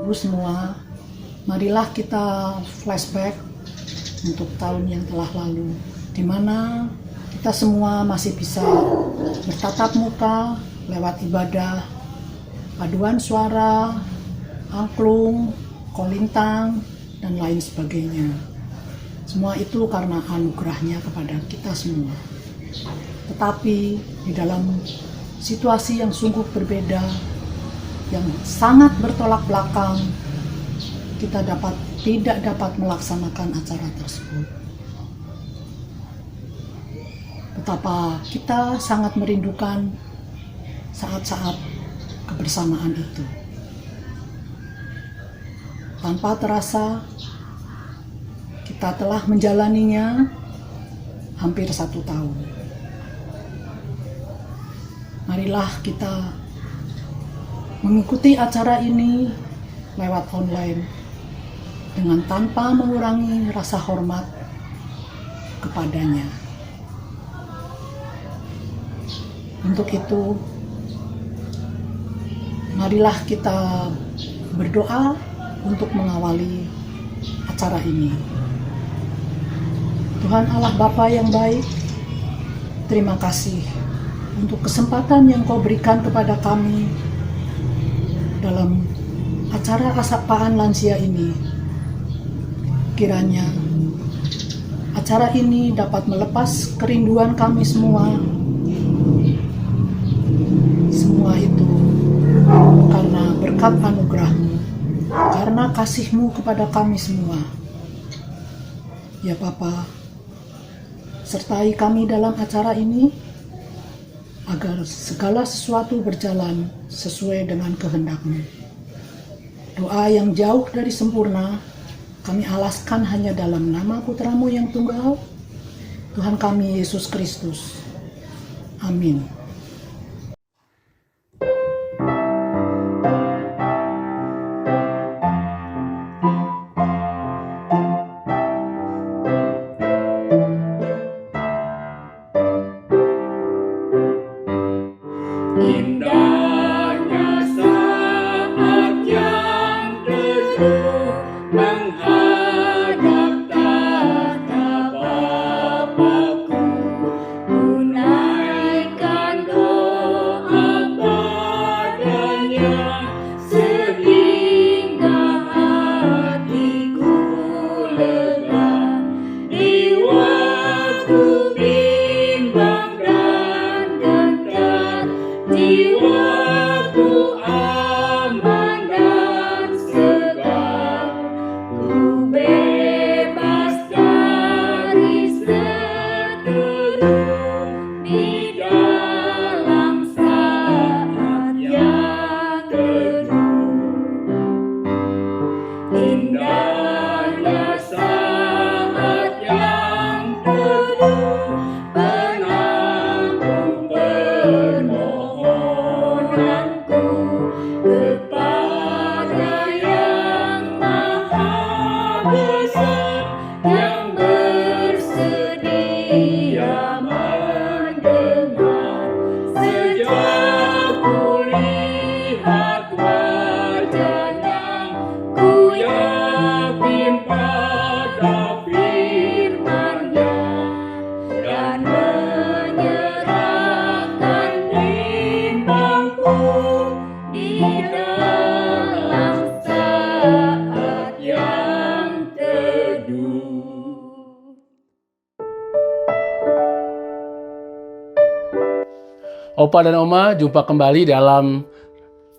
Ibu semua, marilah kita flashback untuk tahun yang telah lalu, di mana kita semua masih bisa bertatap muka lewat ibadah, paduan suara, angklung, kolintang, dan lain sebagainya. Semua itu karena anugerahnya kepada kita semua. Tetapi di dalam situasi yang sungguh berbeda, yang sangat bertolak belakang, kita tidak dapat melaksanakan acara tersebut. Betapa kita sangat merindukan saat-saat kebersamaan itu. Tanpa terasa, kita telah menjalaninya hampir 1 tahun. Marilah kita mengikuti acara ini lewat online dengan tanpa mengurangi rasa hormat kepadanya. Untuk itu, marilah kita berdoa untuk mengawali acara ini. Tuhan Allah Bapa yang baik, terima kasih untuk kesempatan yang Kau berikan kepada kami dalam acara Sapaan Lansia ini. Kiranya acara ini dapat melepas kerinduan kami semua. Semua itu karena berkat anugerah-Mu, karena kasih-Mu kepada kami semua. Ya Bapa, sertai kami dalam acara ini, agar segala sesuatu berjalan sesuai dengan kehendak-Mu. Doa yang jauh dari sempurna, kami alaskan hanya dalam nama Putra-Mu yang tunggal, Tuhan kami Yesus Kristus. Amin. Indahnya saat yang teduh menghadap tahta Bapa-Ku, tunaikan doa padanya sehingga hatiku lega di waktu bimbang dan gentar, di waktu aman dan segar, ku bebas dari seteru di dalam saat yang teduh. Indahnya saat yang teduh, penampung permohonanku kepada Yang Maha Besar, yang bersedia mendengar. Sejak ku lihat wajahnya, ku yakin pada firman-Nya, dan menyerahkan bimbangku di dalam saat yang teduh. Opa dan Oma, jumpa kembali dalam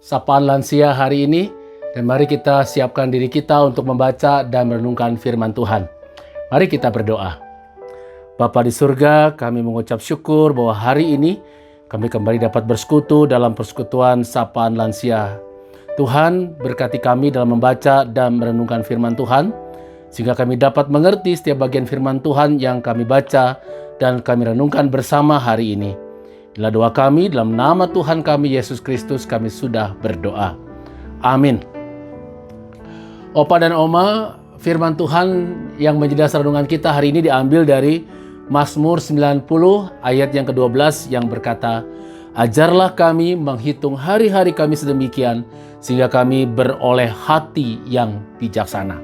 Sapaan Lansia hari ini. Dan mari kita siapkan diri kita untuk membaca dan merenungkan firman Tuhan. Mari kita berdoa. Bapa di surga, kami mengucap syukur bahwa hari ini kami kembali dapat bersekutu dalam persekutuan Sapaan Lansia. Tuhan, berkati kami dalam membaca dan merenungkan firman Tuhan, sehingga kami dapat mengerti setiap bagian firman Tuhan yang kami baca dan kami renungkan bersama hari ini. Inilah doa kami, dalam nama Tuhan kami Yesus Kristus kami sudah berdoa. Amin. Opa dan Oma, firman Tuhan yang menjadi dasar renungan kita hari ini diambil dari Mazmur 90 ayat yang ke-12 yang berkata, "Ajarlah kami menghitung hari-hari kami sedemikian, sehingga kami beroleh hati yang bijaksana.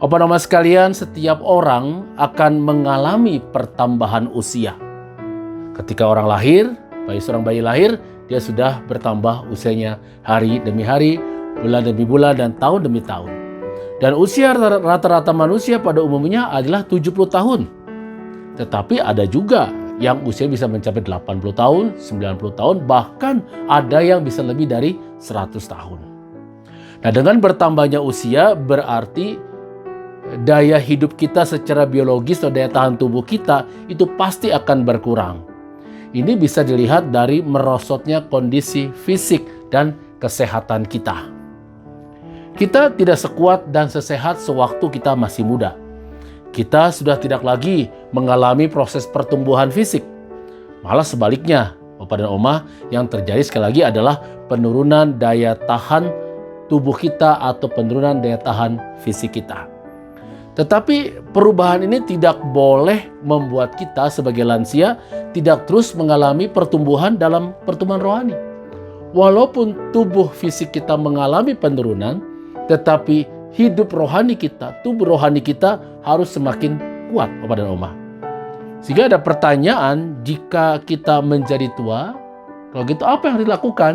Opa dan Oma sekalian, setiap orang akan mengalami pertambahan usia. Ketika orang lahir, seorang bayi lahir, dia sudah bertambah usianya hari demi hari, bulan demi bulan, dan tahun demi tahun. Dan usia rata-rata manusia pada umumnya adalah 70 tahun. Tetapi ada juga yang usia bisa mencapai 80 tahun, 90 tahun, bahkan ada yang bisa lebih dari 100 tahun. Nah, dengan bertambahnya usia berarti daya hidup kita secara biologis atau daya tahan tubuh kita itu pasti akan berkurang. Ini bisa dilihat dari merosotnya kondisi fisik dan kesehatan kita. Kita tidak sekuat dan sesehat sewaktu kita masih muda. Kita sudah tidak lagi mengalami proses pertumbuhan fisik. Malah sebaliknya, Opa dan Oma, yang terjadi sekali lagi adalah penurunan daya tahan tubuh kita atau penurunan daya tahan fisik kita. Tetapi perubahan ini tidak boleh membuat kita sebagai lansia tidak terus mengalami pertumbuhan dalam pertumbuhan rohani. Walaupun tubuh fisik kita mengalami penurunan, tetapi hidup rohani kita, tubuh rohani kita harus semakin kuat, Opa dan Oma. Sehingga ada pertanyaan, jika kita menjadi tua, kalau gitu apa yang harus dilakukan?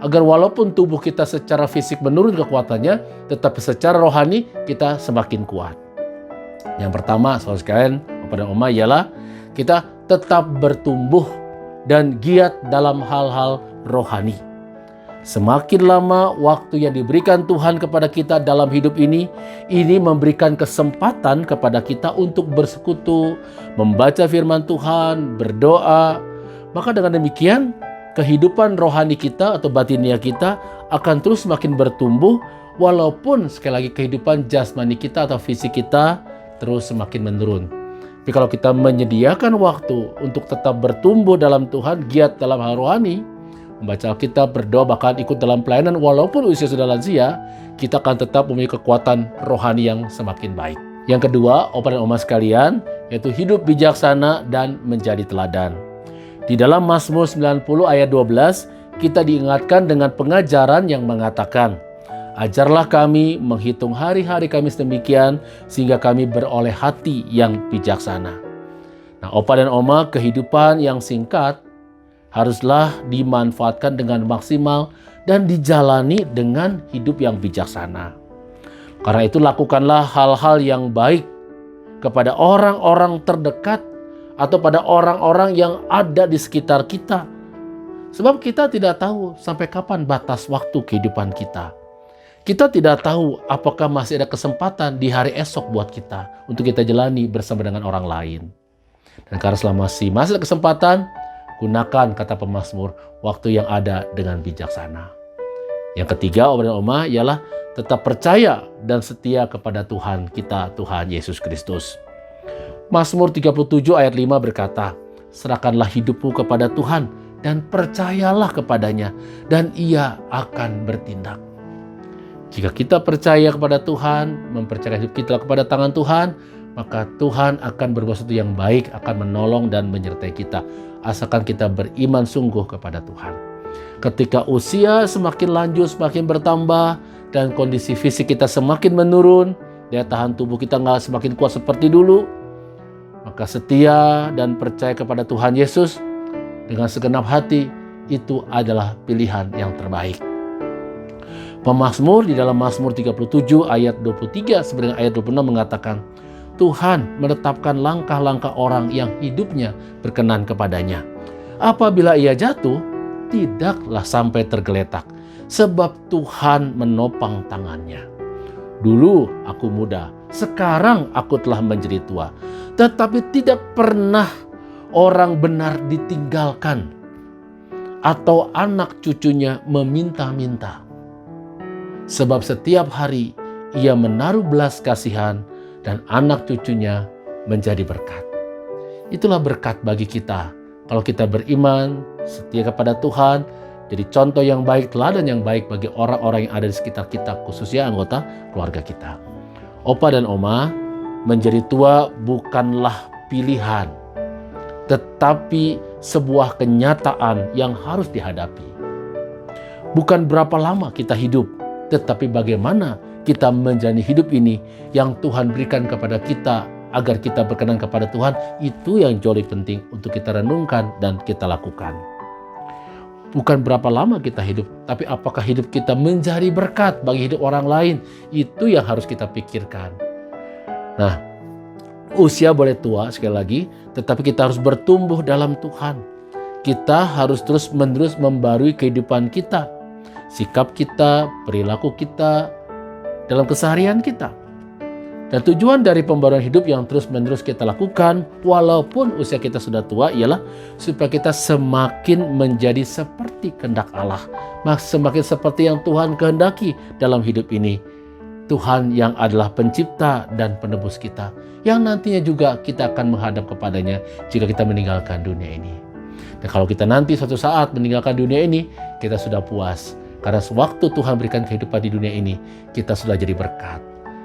Agar walaupun tubuh kita secara fisik menurun kekuatannya, tetapi secara rohani kita semakin kuat. Yang pertama, saudara sekalian, Opa dan Oma, ialah kita tetap bertumbuh dan giat dalam hal-hal rohani. Semakin lama waktu yang diberikan Tuhan kepada kita dalam hidup ini memberikan kesempatan kepada kita untuk bersekutu, membaca firman Tuhan, berdoa. Maka dengan demikian, kehidupan rohani kita atau batinia kita akan terus semakin bertumbuh, walaupun sekali lagi kehidupan jasmani kita atau fisik kita terus semakin menurun. Tapi kalau kita menyediakan waktu untuk tetap bertumbuh dalam Tuhan, giat dalam hal rohani, membaca Alkitab, berdoa, bahkan ikut dalam pelayanan walaupun usia sudah lansia, kita akan tetap memiliki kekuatan rohani yang semakin baik. Yang kedua, Opa dan Oma sekalian, yaitu hidup bijaksana dan menjadi teladan. Di dalam Mazmur 90 ayat 12, kita diingatkan dengan pengajaran yang mengatakan, ajarlah kami menghitung hari-hari kami sedemikian, sehingga kami beroleh hati yang bijaksana. Nah, Opa dan Oma, kehidupan yang singkat haruslah dimanfaatkan dengan maksimal dan dijalani dengan hidup yang bijaksana. Karena itu lakukanlah hal-hal yang baik kepada orang-orang terdekat atau pada orang-orang yang ada di sekitar kita. Sebab kita tidak tahu sampai kapan batas waktu kehidupan kita. Kita tidak tahu apakah masih ada kesempatan di hari esok buat kita untuk kita jalani bersama dengan orang lain. Dan karena selama masih ada kesempatan, gunakan, kata pemazmur, waktu yang ada dengan bijaksana. Yang ketiga, Opa dan Oma, ialah tetap percaya dan setia kepada Tuhan kita, Tuhan Yesus Kristus. Mazmur 37 ayat 5 berkata, serahkanlah hidupmu kepada Tuhan dan percayalah kepadanya, dan Ia akan bertindak. Jika kita percaya kepada Tuhan, mempercayakan hidup kita kepada tangan Tuhan, maka Tuhan akan berbuat sesuatu yang baik, akan menolong dan menyertai kita, asalkan kita beriman sungguh kepada Tuhan. Ketika usia semakin lanjut, semakin bertambah, dan kondisi fisik kita semakin menurun, daya tahan tubuh kita nggak semakin kuat seperti dulu, maka setia dan percaya kepada Tuhan Yesus dengan segenap hati, itu adalah pilihan yang terbaik. Pemazmur di dalam Mazmur 37 ayat 23 sampai dengan ayat 26 mengatakan, Tuhan menetapkan langkah-langkah orang yang hidupnya berkenan kepadanya. Apabila ia jatuh, tidaklah sampai tergeletak, sebab Tuhan menopang tangannya. Dulu aku muda, sekarang aku telah menjadi tua, tetapi tidak pernah orang benar ditinggalkan atau anak cucunya meminta-minta. Sebab setiap hari ia menaruh belas kasihan dan anak cucunya menjadi berkat. Itulah berkat bagi kita. Kalau kita beriman, setia kepada Tuhan, jadi contoh yang baik, teladan yang baik bagi orang-orang yang ada di sekitar kita, khususnya anggota keluarga kita. Opa dan Oma, menjadi tua bukanlah pilihan, tetapi sebuah kenyataan yang harus dihadapi. Bukan berapa lama kita hidup, tetapi bagaimana kita menjalani hidup ini yang Tuhan berikan kepada kita agar kita berkenan kepada Tuhan. Itu yang jauh lebih penting untuk kita renungkan dan kita lakukan. Bukan berapa lama kita hidup, tapi apakah hidup kita menjadi berkat bagi hidup orang lain. Itu yang harus kita pikirkan. Nah, usia boleh tua sekali lagi, tetapi kita harus bertumbuh dalam Tuhan. Kita harus terus-menerus membarui kehidupan kita, sikap kita, perilaku kita, dalam keseharian kita. Dan tujuan dari pembaruan hidup yang terus-menerus kita lakukan, walaupun usia kita sudah tua, ialah supaya kita semakin menjadi seperti kehendak Allah, semakin seperti yang Tuhan kehendaki dalam hidup ini. Tuhan yang adalah pencipta dan penebus kita, yang nantinya juga kita akan menghadap kepadanya jika kita meninggalkan dunia ini. Dan kalau kita nanti suatu saat meninggalkan dunia ini, kita sudah puas. Karena sewaktu Tuhan berikan kehidupan di dunia ini, kita sudah jadi berkat.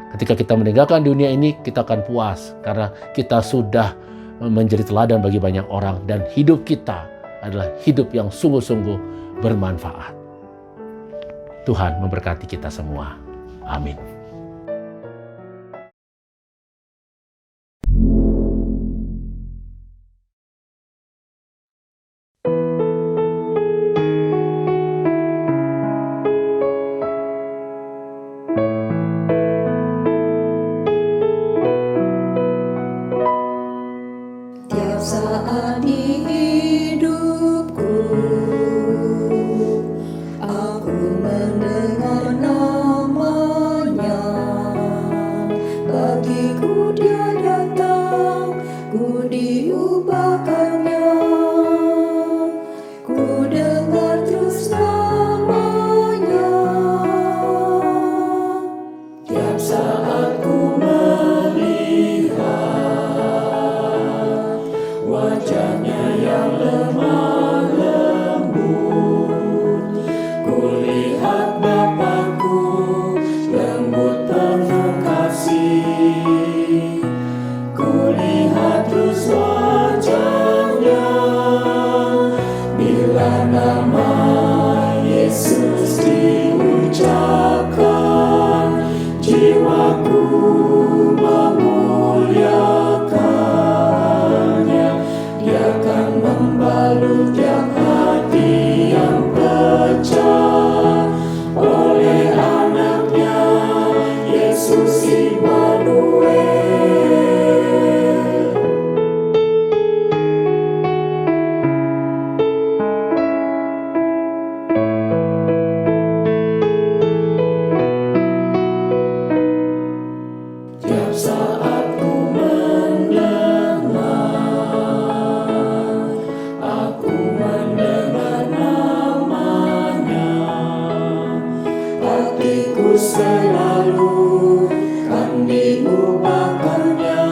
Ketika kita meninggalkan dunia ini, kita akan puas. Karena kita sudah menjadi teladan bagi banyak orang. Dan hidup kita adalah hidup yang sungguh-sungguh bermanfaat. Tuhan memberkati kita semua. Amin. Tiap saat di hidupku, aku mendengar namanya. Bagiku dia datang, ku diubahkannya. Ku dengar terus namanya. Tiap saat ku wajahnya yang lemah lembut, kulihat Bapakku lembut penuh kasih, kulihat terus wajahnya. Bila nama Yesus diucapkan, jiwaku memuliakannya. Dia akan membalut tiap hati yang pecah oleh anaknya, Yesus Immanuel. Tiap saat ku mendengar namanya, hatiku selalu kan diubahkannya.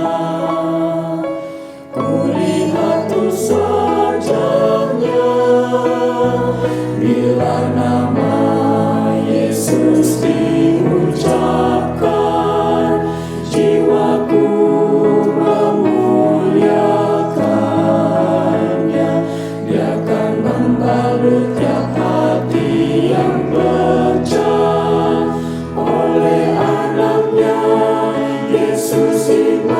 Kulihat terus wajahnya, bila nama Yesus diucapkan, jiwaku memuliakannya. Dia akan membalut tiap hati yang pecah oleh anaknya, Yesus Immanuel.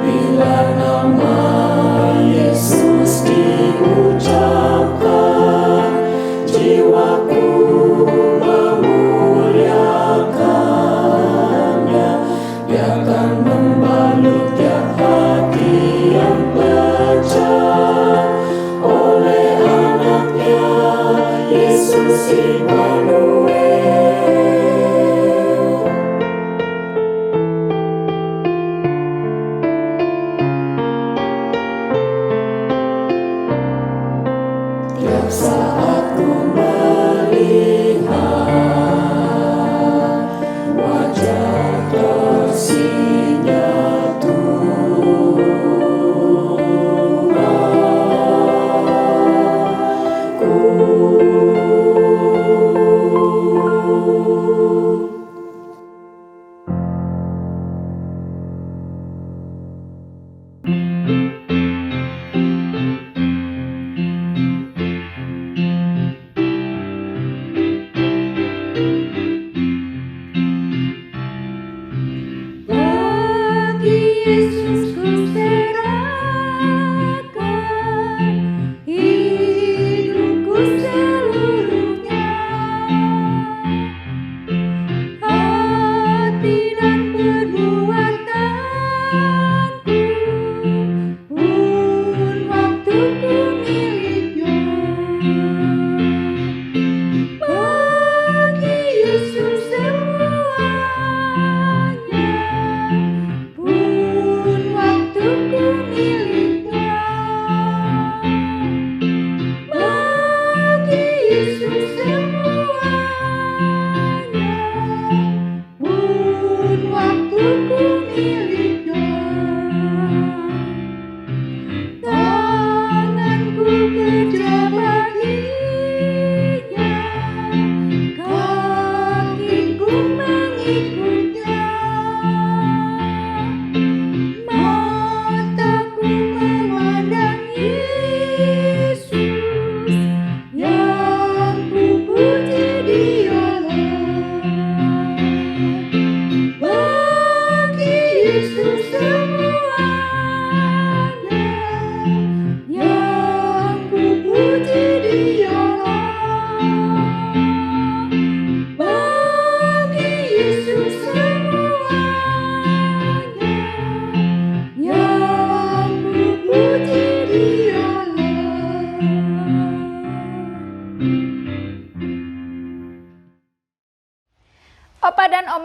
Bila nama Yesus diucapkan, jiwaku memuliakannya. Dia akan membalut tiap hati yang pecah oleh anaknya, Yesus Immanuel.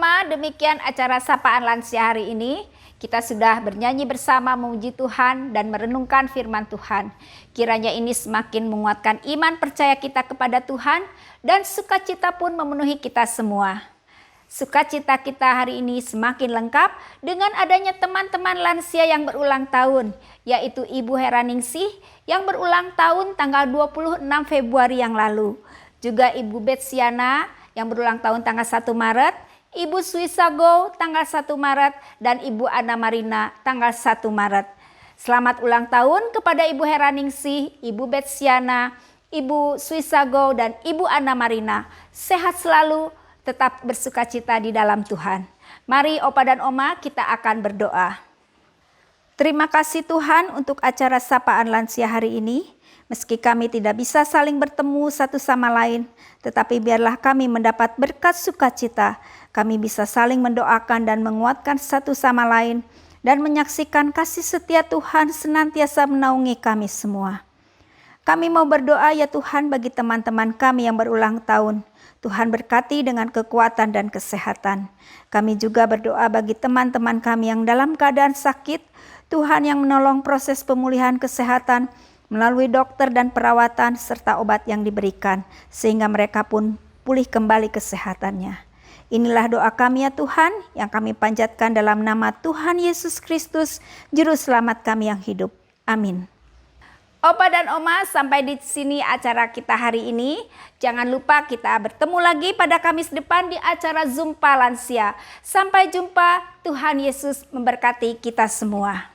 Oma, demikian acara Sapaan Lansia hari ini. Kita sudah bernyanyi bersama memuji Tuhan dan merenungkan firman Tuhan. Kiranya ini semakin menguatkan iman percaya kita kepada Tuhan dan sukacita pun memenuhi kita semua. Sukacita kita hari ini semakin lengkap dengan adanya teman-teman lansia yang berulang tahun, yaitu Ibu Heraningsih yang berulang tahun tanggal 26 Februari yang lalu. Juga Ibu Betsiana yang berulang tahun tanggal 1 Maret, Ibu Swisago tanggal 1 Maret, dan Ibu Ana Marina tanggal 1 Maret. Selamat ulang tahun kepada Ibu Heraningsih, Ibu Betsiana, Ibu Swisago, dan Ibu Ana Marina. Sehat selalu, tetap bersukacita di dalam Tuhan. Mari Opa dan Oma kita akan berdoa. Terima kasih Tuhan untuk acara Sapaan Lansia hari ini. Meski kami tidak bisa saling bertemu satu sama lain, tetapi biarlah kami mendapat berkat sukacita. Kami bisa saling mendoakan dan menguatkan satu sama lain dan menyaksikan kasih setia Tuhan senantiasa menaungi kami semua. Kami mau berdoa ya Tuhan bagi teman-teman kami yang berulang tahun. Tuhan berkati dengan kekuatan dan kesehatan. Kami juga berdoa bagi teman-teman kami yang dalam keadaan sakit. Tuhan yang menolong proses pemulihan kesehatan melalui dokter dan perawatan serta obat yang diberikan, sehingga mereka pun pulih kembali kesehatannya. Inilah doa kami ya Tuhan, yang kami panjatkan dalam nama Tuhan Yesus Kristus, Juru Selamat kami yang hidup. Amin. Opa dan Oma, sampai di sini acara kita hari ini. Jangan lupa kita bertemu lagi pada Kamis depan di acara Zumpa Lansia. Sampai jumpa, Tuhan Yesus memberkati kita semua.